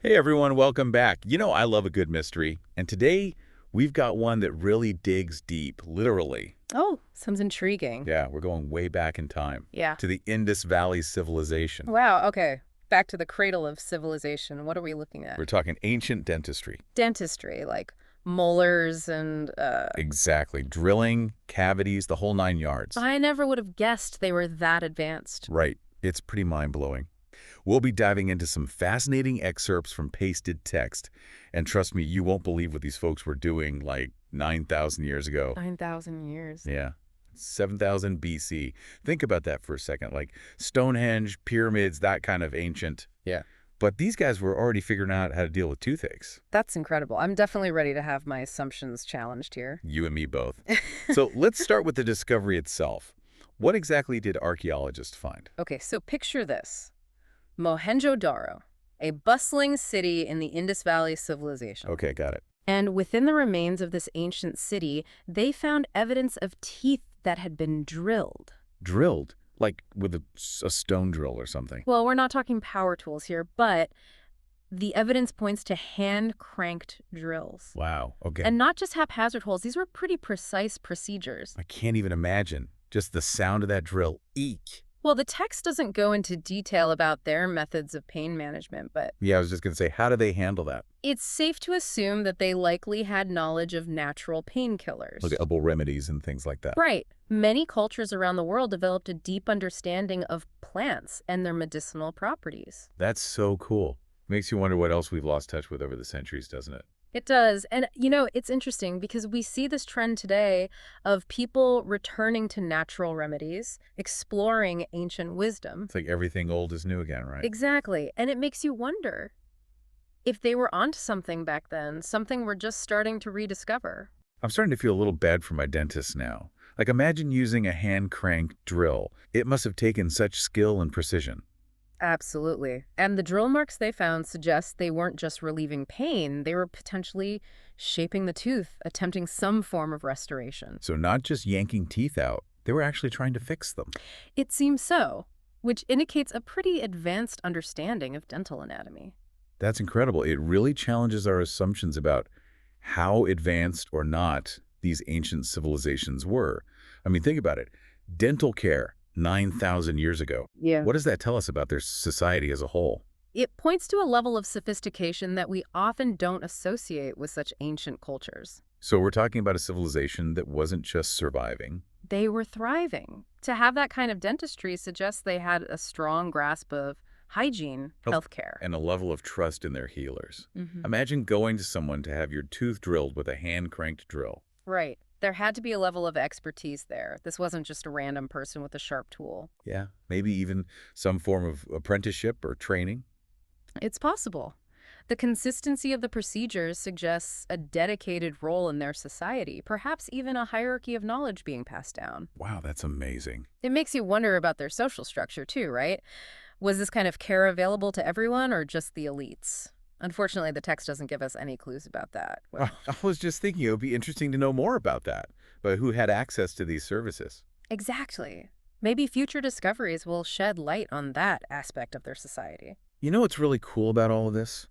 Hey everyone, welcome back. I love a good mystery, and today we've got one that really digs deep, literally. Oh, sounds intriguing. Yeah, we're going way back in time Yeah. to the Indus Valley civilization. Wow, okay. Back to the cradle of civilization. What are we looking at? We're talking ancient dentistry. Dentistry, like molars Exactly. Drilling, cavities, the whole 9 yards. I never would have guessed they were that advanced. Right. It's pretty mind-blowing. We'll be diving into some fascinating excerpts from pasted text. And trust me, you won't believe what these folks were doing like 9,000 years ago. 9,000 years. Yeah. 7,000 BC. Think about that for a second, like Stonehenge, pyramids, that kind of ancient. Yeah. But these guys were already figuring out how to deal with toothaches. That's incredible. I'm definitely ready to have my assumptions challenged here. You and me both. So let's start with the discovery itself. What exactly did archaeologists find? Okay, so picture this. Mohenjo-Daro, a bustling city in the Indus Valley civilization. Okay, got it. And within the remains of this ancient city, they found evidence of teeth that had been drilled. Drilled? Like with a stone drill or something? Well, we're not talking power tools here, but the evidence points to hand-cranked drills. Wow, okay. And not just haphazard holes. These were pretty precise procedures. I can't even imagine. Just the sound of that drill. Eek. Well, the text doesn't go into detail about their methods of pain management, but Yeah, I was just going to say, how do they handle that? it's safe to assume that they likely had knowledge of natural painkillers. Like herbal remedies and things like that. Right. Many cultures around the world developed a deep understanding of plants and their medicinal properties. That's so cool. Makes you wonder what else we've lost touch with over the centuries, doesn't it? It does. And, it's interesting because we see this trend today of people returning to natural remedies, exploring ancient wisdom. It's like everything old is new again, right? Exactly. And it makes you wonder if they were onto something back then, something we're just starting to rediscover. I'm starting to feel a little bad for my dentist now. Like, imagine using a hand-cranked drill. It must have taken such skill and precision. Absolutely. And the drill marks they found suggest they weren't just relieving pain, they were potentially shaping the tooth, attempting some form of restoration. So not just yanking teeth out, they were actually trying to fix them. It seems so, which indicates a pretty advanced understanding of dental anatomy. That's incredible. It really challenges our assumptions about how advanced or not these ancient civilizations were. I mean, think about it. Dental care 9,000 years ago. Yeah. What does that tell us about their society as a whole? It points to a level of sophistication that we often don't associate with such ancient cultures. So we're talking about a civilization that wasn't just surviving. They were thriving. To have that kind of dentistry suggests they had a strong grasp of hygiene, healthcare. And a level of trust in their healers. Mhm. Imagine going to someone to have your tooth drilled with a hand-cranked drill. Right. There had to be a level of expertise there. This wasn't just a random person with a sharp tool. Yeah, maybe even some form of apprenticeship or training. It's possible. The consistency of the procedures suggests a dedicated role in their society, perhaps even a hierarchy of knowledge being passed down. Wow, that's amazing. It makes you wonder about their social structure too, right? Was this kind of care available to everyone or just the elites? Unfortunately, the text doesn't give us any clues about that. I was just thinking it would be interesting to know more about that, but who had access to these services? Exactly. Maybe future discoveries will shed light on that aspect of their society. You know what's really cool about all of this?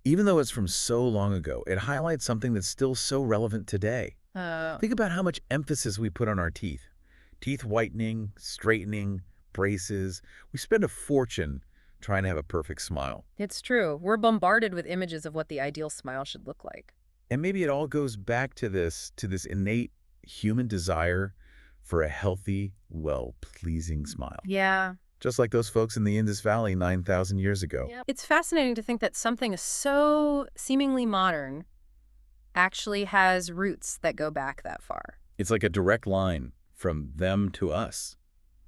Even though it's from so long ago, it highlights something that's still so relevant today. Think about how much emphasis we put on our teeth. Teeth whitening, straightening, braces. We spend a fortune trying to have a perfect smile. It's true. We're bombarded with images of what the ideal smile should look like. And maybe it all goes back to this innate human desire for a healthy, well-pleasing smile. Yeah. Just like those folks in the Indus Valley 9,000 years ago. Yep. It's fascinating to think that something so seemingly modern actually has roots that go back that far. It's like a direct line from them to us.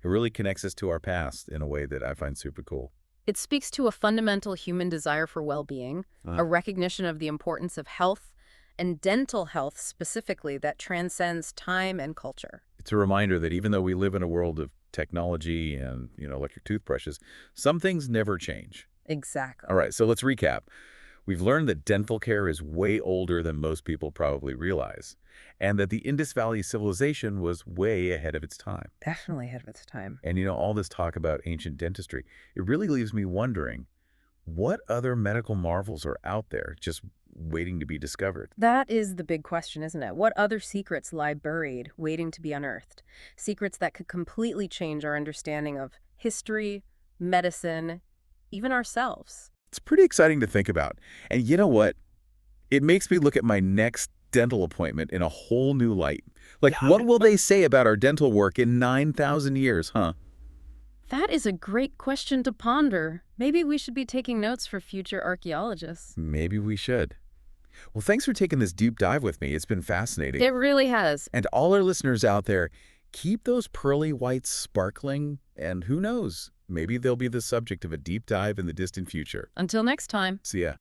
It really connects us to our past in a way that I find super cool. It speaks to a fundamental human desire for well-being, a recognition of the importance of health, and dental health specifically that transcends time and culture. It's a reminder that even though we live in a world of technology and, electric toothbrushes, some things never change. Exactly. All right, so let's recap. We've learned that dental care is way older than most people probably realize, and that the Indus Valley civilization was way ahead of its time. Definitely ahead of its time. And all this talk about ancient dentistry, it really leaves me wondering, What other medical marvels are out there just waiting to be discovered? That is the big question, isn't it? What other secrets lie buried, waiting to be unearthed? Secrets that could completely change our understanding of history, medicine, even ourselves. It's pretty exciting to think about. And you know what? It makes me look at my next dental appointment in a whole new light. Like, Yeah. what will they say about our dental work in 9,000 years, huh? That is a great question to ponder. Maybe we should be taking notes for future archaeologists. Maybe we should. Well, thanks for taking this deep dive with me. It's been fascinating. It really has. And all our listeners out there, keep those pearly whites sparkling, and who knows, maybe they'll be the subject of a deep dive in the distant future. Until next time. See ya.